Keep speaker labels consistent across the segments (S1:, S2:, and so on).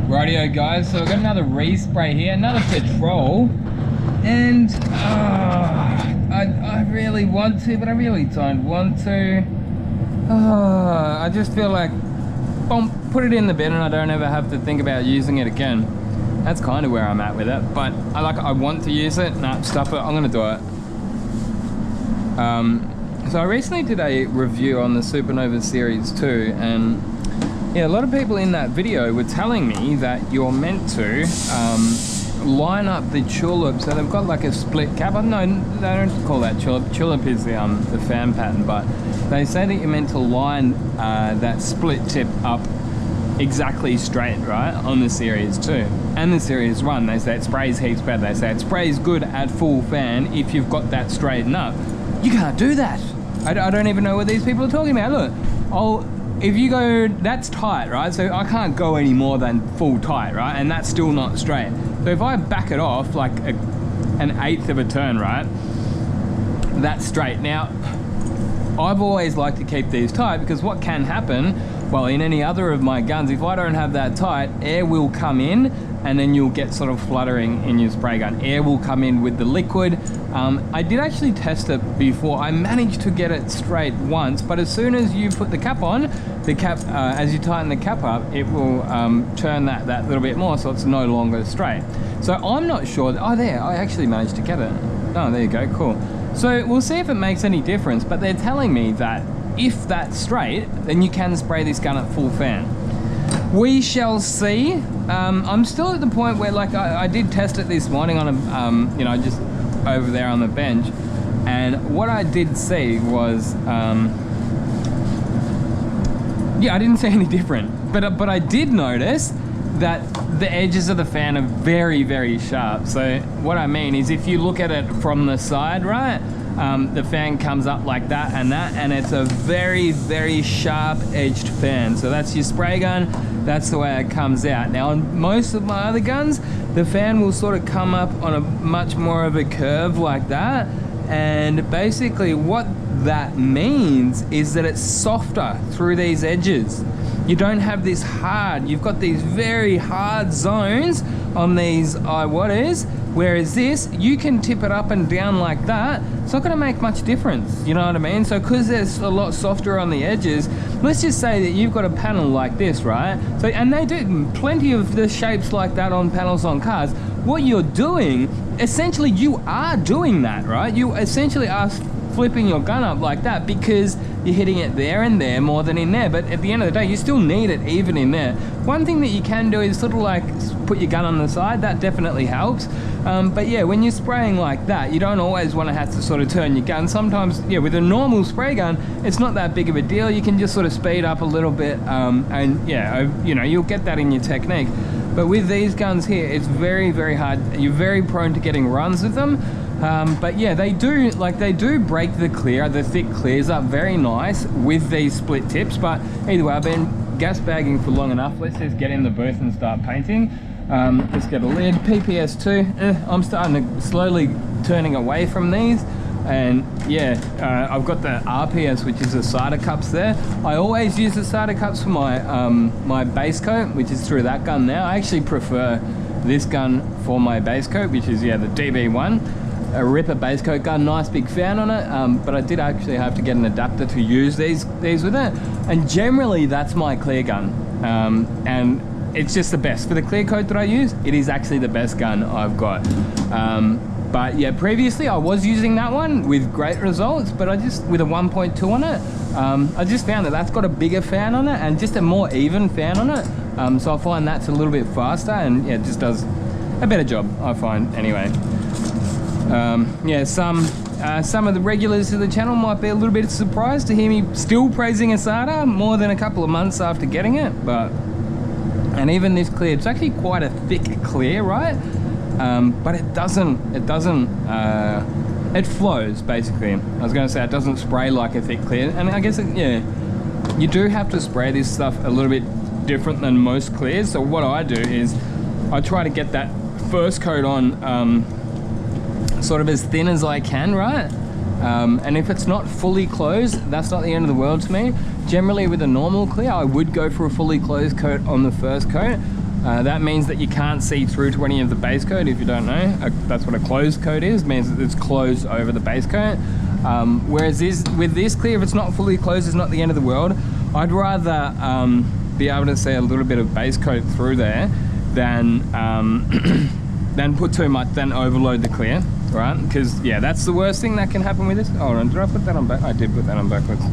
S1: Rightio guys, so we've got another respray here, another petrol, and I really want to, but I really don't want to. I just feel like, boom, put it in the bin and I don't ever have to think about using it again. That's kind of where I'm at with it, but I want to use it. Nah, stuff it, I'm gonna do it. So I recently did a review on the Supernova Series 2, and yeah, a lot of people in that video were telling me that you're meant to line up the tulip, so they've got like a split cap. No, they don't call that tulip. Tulip is the fan pattern, but they say that you're meant to line that split tip up exactly straight, right, on the Series 2. And the Series 1, they say it sprays heaps better. They say it sprays good at full fan if you've got that straightened up. You can't do that. I don't even know what these people are talking about. Look, if you go, that's tight, right? So I can't go any more than full tight, right? And that's still not straight. So if I back it off like an eighth of a turn, right? That's straight. Now, I've always liked to keep these tight because what can happen, well, in any other of my guns, if I don't have that tight, air will come in and then you'll get sort of fluttering in your spray gun. Air will come in with the liquid. I did actually test it before. I managed to get it straight once, but as soon as you put the cap on, the cap, as you tighten the cap up, it will turn that little bit more, so it's no longer straight. So I'm not sure. Oh, there, I actually managed to get it. Oh, there you go, cool. So we'll see if it makes any difference, but they're telling me that if that's straight, then you can spray this gun at full fan. We shall see. I'm still at the point where, like, I did test it this morning on a, you know, just over there on the bench, and what I did see was, yeah, I didn't see any different, but I did notice that the edges of the fan are very, very sharp. So what I mean is, if you look at it from the side, right, the fan comes up like that, and it's a very, very sharp edged fan. So that's your spray gun, that's the way it comes out. Now on most of my other guns, the fan will sort of come up on a much more of a curve like that, and basically what that means is that it's softer through these edges. You don't have this hard, you've got these very hard zones on these Iwatas, whereas this, you can tip it up and down like that. It's not going to make much difference, you know what I mean? So because it's a lot softer on the edges, let's just say that you've got a panel like this, right? So, and they do plenty of the shapes like that on panels on cars. What you're doing, essentially you are doing that, right? You essentially are flipping your gun up like that because you're hitting it there and there more than in there, but at the end of the day you still need it even in there. One thing that you can do is sort of like put your gun on the side. That definitely helps, but yeah, when you're spraying like that, you don't always want to have to sort of turn your gun. Sometimes, yeah, with a normal spray gun it's not that big of a deal. You can just sort of speed up a little bit, and yeah, you know, you'll get that in your technique. But with these guns here, it's very, very hard. You're very prone to getting runs with them. But yeah, they do break the thick clears up very nice with these split tips. But either way, I've been gas bagging for long enough. Let's just get in the booth and start painting. Let's get a lid. PPS2, I'm starting to slowly turning away from these. And yeah, I've got the RPS, which is the cider cups there. I always use the cider cups for my my base coat, which is through that gun now. I actually prefer this gun for my base coat, which is, yeah, the DB1. A Ripper base coat gun, nice big fan on it, but I did actually have to get an adapter to use these with it. And generally that's my clear gun, and it's just the best. For the clear coat that I use, it is actually the best gun I've got. But yeah, previously I was using that one with great results, but with a 1.2 on it, I just found that that's got a bigger fan on it and just a more even fan on it. So I find that's a little bit faster, and yeah, it just does a better job, I find, anyway. Yeah, some of the regulars of the channel might be a little bit surprised to hear me still praising Asada more than a couple of months after getting it, and even this clear, it's actually quite a thick clear, right? But it flows, basically. I was going to say it doesn't spray like a thick clear, and I guess, yeah, you do have to spray this stuff a little bit different than most clears. So what I do is I try to get that first coat on sort of as thin as I can, right? And if it's not fully closed, that's not the end of the world to me. Generally with a normal clear, I would go for a fully closed coat on the first coat. That means that you can't see through to any of the base coat. If you don't know, that's what a closed coat is. It means that it's closed over the base coat. Whereas with this clear, if it's not fully closed, it's not the end of the world. I'd rather be able to see a little bit of base coat through there than put too much, then overload the clear, right? Because yeah, that's the worst thing that can happen with this. Hold on, did I put that on back? I did put that on backwards.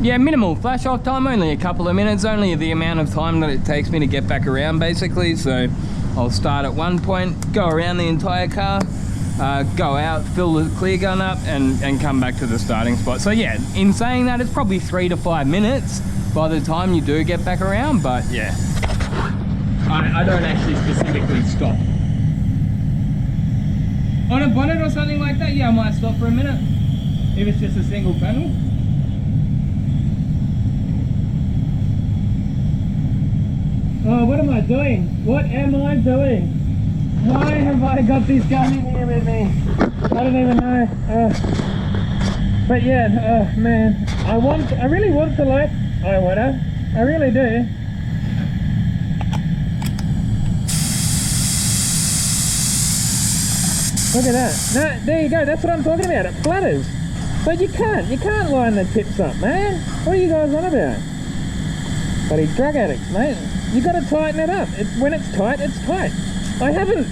S1: Yeah, minimal flash off time, only a couple of minutes, only the amount of time that it takes me to get back around basically. So I'll start at one point, go around the entire car, go out, fill the clear gun up and come back to the starting spot. So yeah, in saying that, it's probably 3 to 5 minutes by the time you do get back around, but yeah. I don't actually specifically stop. On a bonnet or something like that, yeah, I might stop for a minute if it's just a single panel. Oh, what am I doing? What am I doing? Why have I got this gun in here with me? I don't even know. But yeah, man, I really want to like Iwata. I really do. Look at that. No, there you go. That's what I'm talking about. It flutters. But you can't line the tips up, man. What are you guys on about? Bloody drug addicts, mate. You got to tighten it up. When it's tight, it's tight. I haven't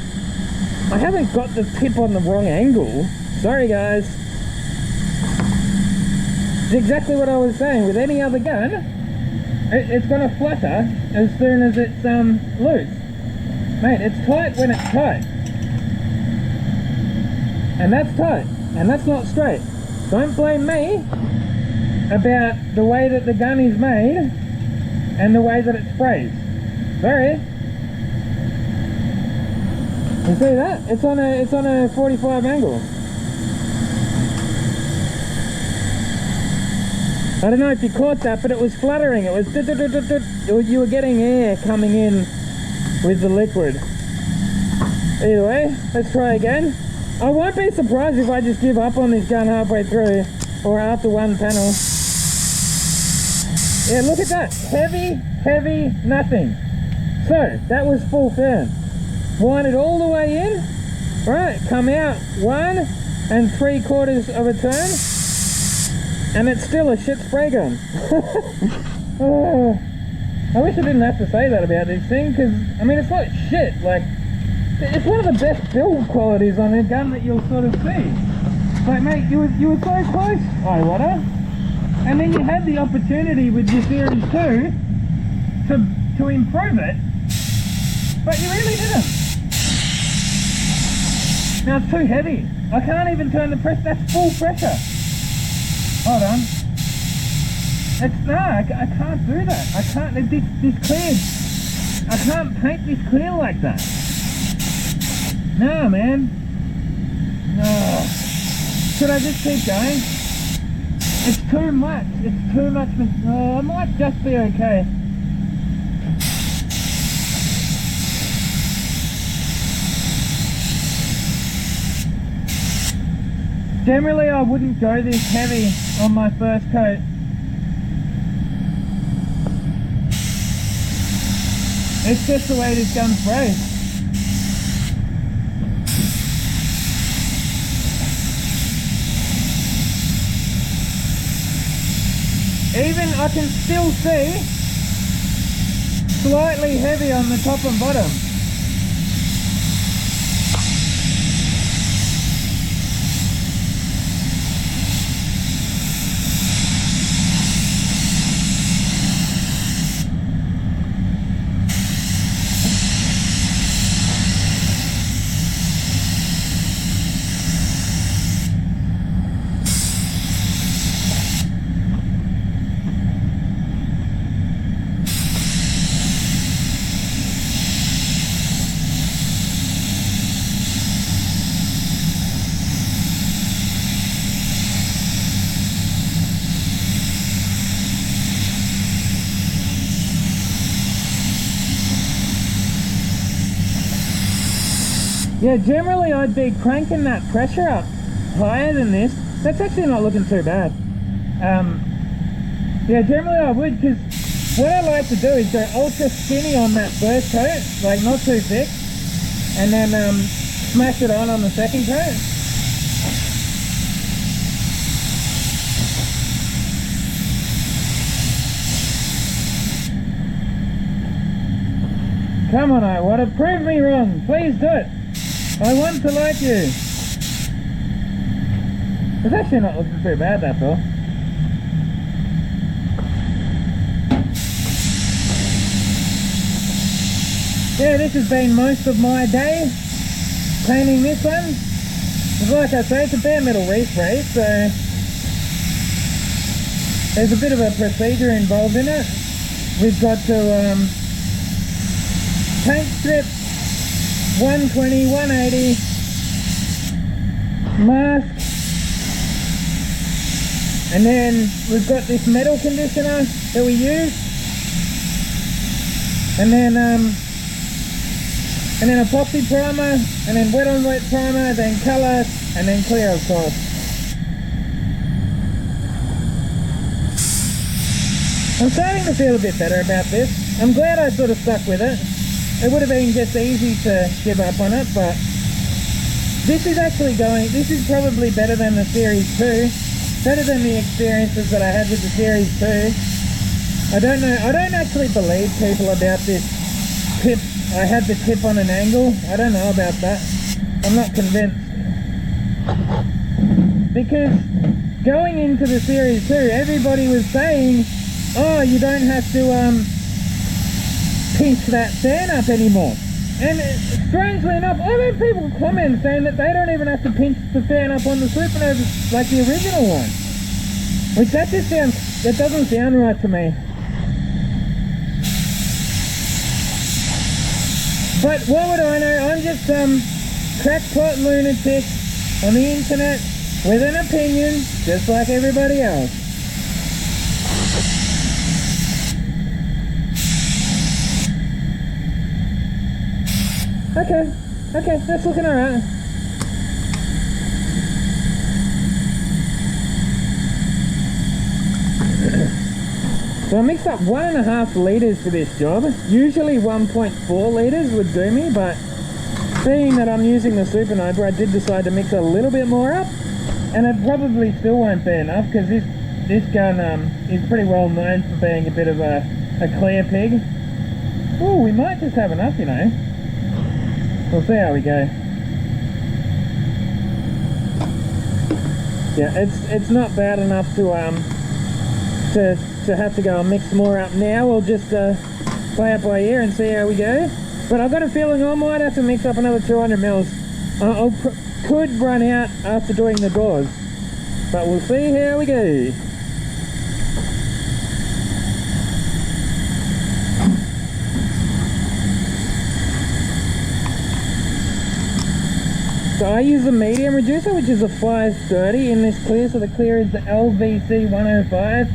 S1: got the tip on the wrong angle. Sorry, guys. It's exactly what I was saying. With any other gun, it's going to flutter as soon as it's loose. Mate, it's tight when it's tight. And that's tight. And that's not straight. Don't blame me about the way that the gun is made and the way that it sprays. Sorry. You see that? It's on a 45 angle. I don't know if you caught that, but it was fluttering. It was you were getting air coming in with the liquid. Either way, let's try again. I won't be surprised if I just give up on this gun halfway through or after one panel. Yeah, look at that. Heavy, nothing. So, that was full turn. Wind it all the way in. Right, come out 1 3/4 of a turn. And it's still a shit spray gun. Oh, I wish I didn't have to say that about this thing, because, I mean, it's not shit. Like, it's one of the best build qualities on a gun that you'll sort of see. Like, mate, you were so close, Iwata. And then you had the opportunity with your Series 2 to improve it, but you really didn't. Now it's too heavy. I can't even turn the press. That's full pressure. Hold on. I can't do that. I can't. This clear. I can't paint this clear like that. No, man. No. Should I just keep going? It's too much. It's too much. I might just be okay. Generally, I wouldn't go this heavy on my first coat. It's just the way this gun sprays. Even I can still see slightly heavy on the top and bottom. Yeah, generally I'd be cranking that pressure up higher than this,
S2: That's actually not looking too bad. Yeah, generally I would, because what I like to do is go ultra skinny on that first coat, like not too thick, and then smash it on the second coat. Come on, Iwata, prove me wrong. Please do it. I want to like you. It's actually not looking too bad, that's all. Yeah, this has been most of my day painting this one. Like I say, it's a bare metal reef race, so there's a bit of a procedure involved in it. We've got to paint strip 120, 180, mask, and then we've got this metal conditioner that we use, and then epoxy primer, and then wet on wet primer, then colour, and then clear, of course. I'm starting to feel a bit better about this. I'm glad I sort of stuck with it. It would have been just easy to give up on it, but this is actually going, this is probably better than the Series 2, better than the experiences that I had with the Series 2. I don't know, I don't actually believe people about this tip. I had the tip on an angle. I don't know about that. I'm not convinced. Because going into the Series 2, everybody was saying, oh, you don't have to pinch that fan up anymore. And strangely enough, I've had people comment saying that they don't even have to pinch the fan up on the Supernova like the original one. Which that just sounds, that doesn't sound right to me. But what would I know? I'm just some crackpot lunatic on the internet with an opinion, just like everybody else. Okay, that's looking alright. So I mixed up 1.5 litres for this job. Usually 1.4 litres would do me, but being that I'm using the Supernova, I did decide to mix a little bit more up, and it probably still won't be enough because this gun is pretty well known for being a bit of a clear pig. Oh, we might just have enough, you know. We'll see how we go. Yeah, it's not bad enough to have to go and mix more up now. We'll just play it by ear and see how we go. But I've got a feeling I might have to mix up another 200 mils. I could run out after doing the doors, but we'll see how we go. So I use the medium reducer, which is a 530 in this clear. So the clear is the LVC 105.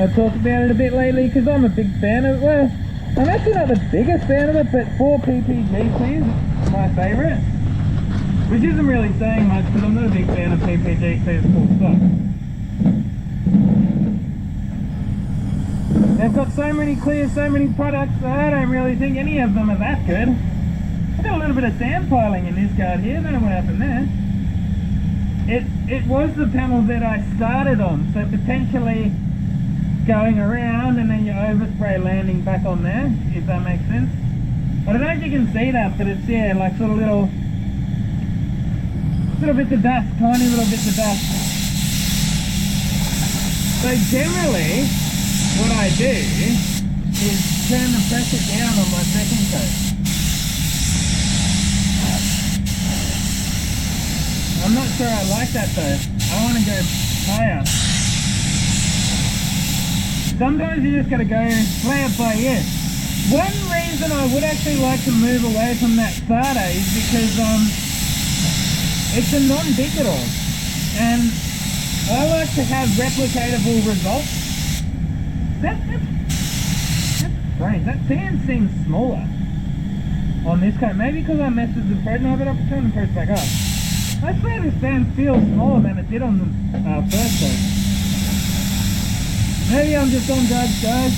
S2: I've talked about it a bit lately because I'm a big fan of it. Well, I'm actually not the biggest fan of it, but 4 PPG clears is my favourite. Which isn't really saying much because I'm not a big fan of PPG clears full stop. They've got so many clears, so many products, I don't really think any of them are that good. I've got a little bit of sand piling in this card here, don't know what happened there. It was the panel that I started on, so potentially going around and then your overspray landing back on there, if that makes sense. I don't know if you can see that, but it's, yeah, like sort of little bits of dust, tiny little bits of dust. So generally, what I do is turn the pressure down on my second coat. I'm not sure I like that though. I want to go higher. Sometimes you just got to go play it by ear. One reason I would actually like to move away from that SATA is because it's a non-digital, and I like to have replicatable results. That's strange. That sand seems smaller on this coat. Maybe because I messed with the thread. No, but I'll turn the press back up. I swear this fan feels smaller than it did on the first one. Maybe I'm just on drugs, guys.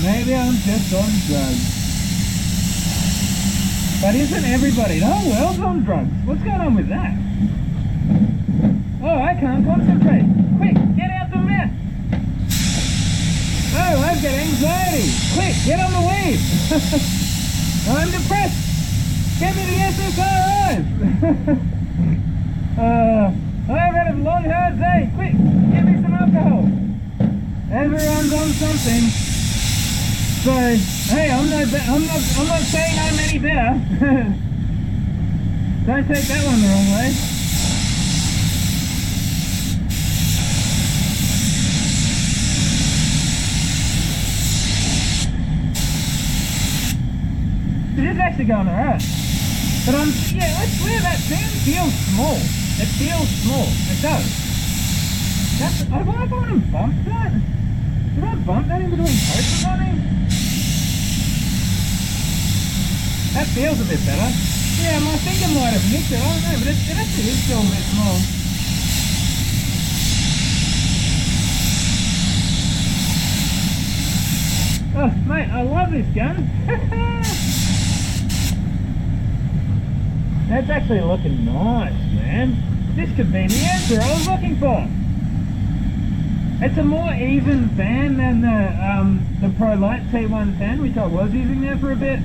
S2: Maybe I'm just on drugs. But isn't everybody the whole world's on drugs? What's going on with that? Oh, I can't concentrate. Quick, get out the mess. Oh, I've got anxiety. Quick, get on the weed. I'm depressed. Get me the SSRIs. I've had a long hard day. Quick, give me some alcohol. Everyone's on something. So, hey, I'm not saying I'm any better. Don't take that one the wrong way. It is actually going alright. But yeah, I swear that fan feels small. It feels small. It does. Have I gone and bumped that? Did I bump that in between posters on him? That feels a bit better. Yeah, my finger might have nicked it. I don't know, but it actually is still a bit small. Oh, mate, I love this gun. That's actually looking nice, man. This could be the answer I was looking for. It's a more even fan than the Pro Light T1 fan, which I was using there for a bit.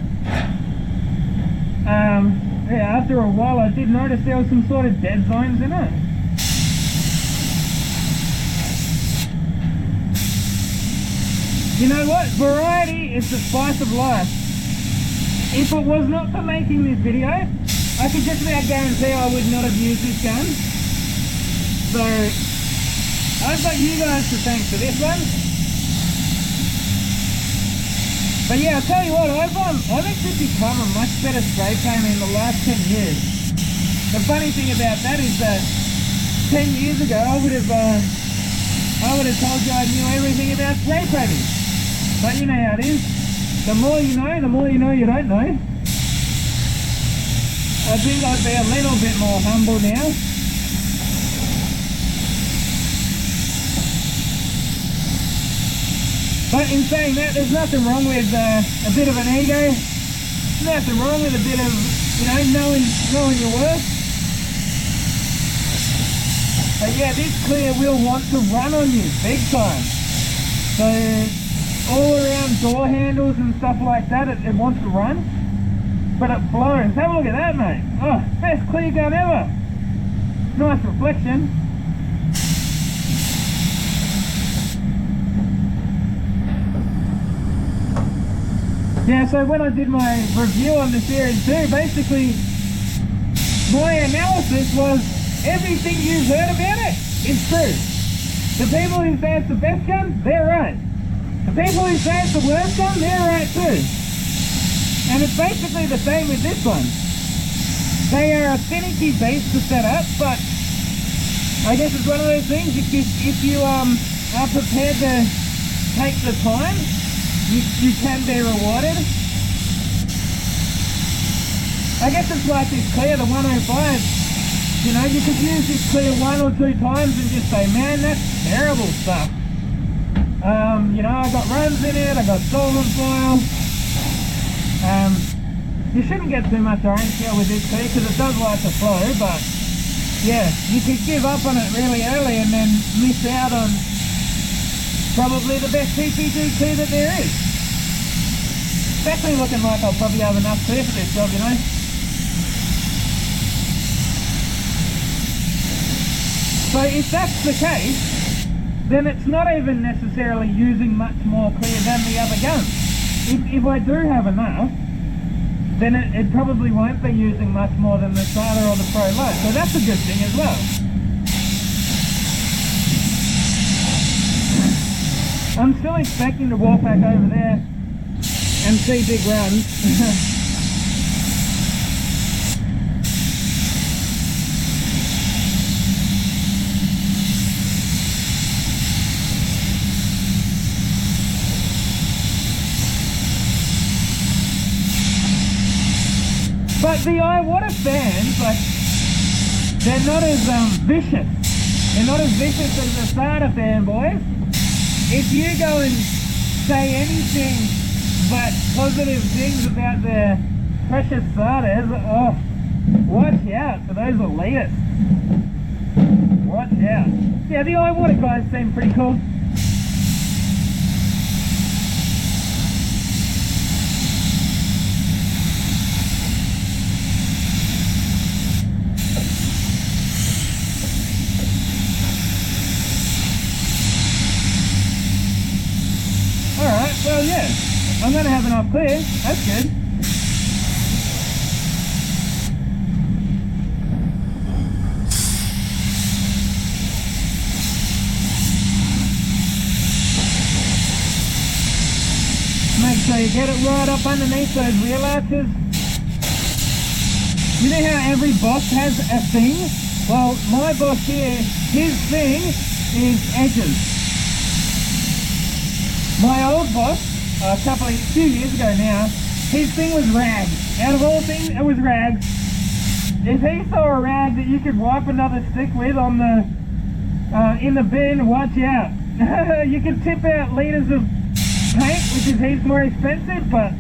S2: Yeah, after a while I did notice there was some sort of dead zones in it. You know what? Variety is the spice of life. If it was not for making this video, I could just about guarantee I would not have used this gun. So, I've got you guys to thank for this one. But yeah, I'll tell you what, I've actually become a much better spray painter in the last 10 years. The funny thing about that is that 10 years ago I would have told you I knew everything about spray painting. But you know how it is. The more you know you don't know. I think I'd be a little bit more humble now. But in saying that, there's nothing wrong with a bit of an ego. Nothing wrong with a bit of, you know, knowing your worth. But yeah, this clear will want to run on you, big time. So, all around door handles and stuff like that, it wants to run. But it blows. Have a look at that, mate. Oh, best clear gun ever. Nice reflection. Yeah, so when I did my review on the Series 2, basically my analysis was everything you've heard about it is true. The people who say it's the best gun, they're right. The people who say it's the worst gun, they're right too. And it's basically the same with this one. They are a finicky beast to set up, but I guess it's one of those things, if you are prepared to take the time, you can be rewarded. I guess it's like this clear, the 105. You know, you could use this clear 1 or 2 times and just say, man, that's terrible stuff. You know, I got runs in it, I got solvent foil. You shouldn't get too much orange peel with this clear because it does like to flow, but yeah, you could give up on it really early and then miss out on probably the best PPG clear that there is. It's actually looking like I'll probably have enough clear for this job, you know. So if that's the case, then it's not even necessarily using much more clear than the other guns. If I do have enough, then it probably won't be using much more than the Starter or the Pro Light. So that's a good thing as well. I'm still expecting to walk back over there and see big runs. But the Iwata fans, like, they're not as vicious. They're not as vicious as the starter fanboys. If you go and say anything but positive things about their precious starters, oh, watch out for those elitists. Watch out. Yeah, the Iwata guys seem pretty cool. Alright, well yeah, I'm going to have enough clear, that's good. Make sure you get it right up underneath those wheel arches. You know how every boss has a thing? Well, my boss here, his thing is edges. My old boss, a few years ago now, his thing was rags. Out of all things, it was rags. If he saw a rag that you could wipe another stick with on the in the bin, watch out. You can tip out litres of paint, which is heaps more expensive, but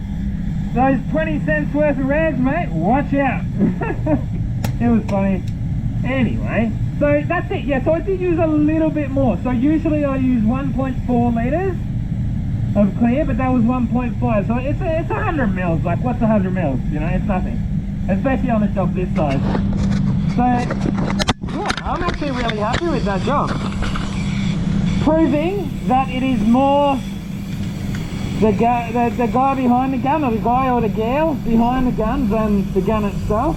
S2: those 20 cents worth of rags, mate, watch out. It was funny. Anyway, so that's it. Yeah, so I did use a little bit more. So usually I use 1.4 litres of clear, but that was 1.5, so it's 100 mils. Like, what's 100 mils? You know, it's nothing, especially on a job this size. So yeah, I'm actually really happy with that job, proving that it is more the guy behind the gun, or the guy or the gal behind the gun, than the gun itself.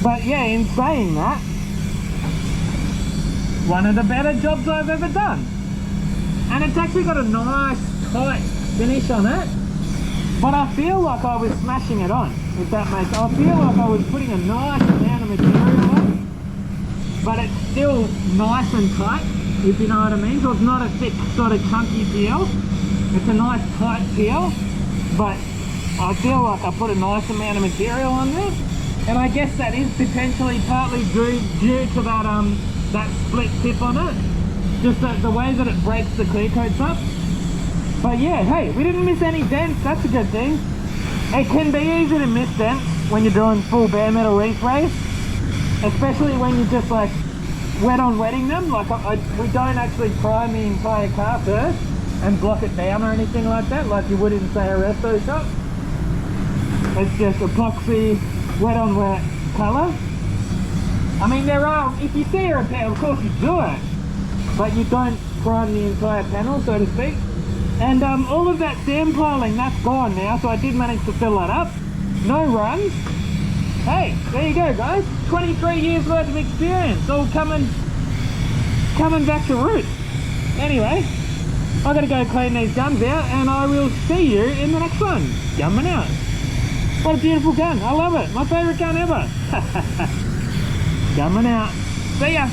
S2: But yeah, in saying that, one of the better jobs I've ever done. And it's actually got a nice tight finish on it, but I feel like I was smashing it on, if that makes sense. I feel like I was putting a nice amount of material on, but it's still nice and tight, if you know what I mean. So it's not a thick sort of chunky peel, it's a nice tight peel, but I feel like I put a nice amount of material on there. And I guess that is potentially partly due to that that split tip on it. Just the way that it breaks the clear coats up. But yeah, hey, we didn't miss any dents, that's a good thing. It can be easy to miss dents when you're doing full bare metal reef race, especially when you're just like wet on wetting them. Like we don't actually prime the entire car first and block it down or anything like that, like you would in, say, a resto shop. It's just epoxy, wet on wet colour. I mean, there are, if you see a repair, of course you do it, but you don't prime the entire panel, so to speak. And all of that sand piling, that's gone now, so I did manage to fill that up. No runs. Hey, there you go, guys. 23 years worth of experience, all coming back to root. Anyway, I gotta go clean these guns out, and I will see you in the next one. Gunman out. What a beautiful gun. I love it. My favourite gun ever. Gunman out. See ya.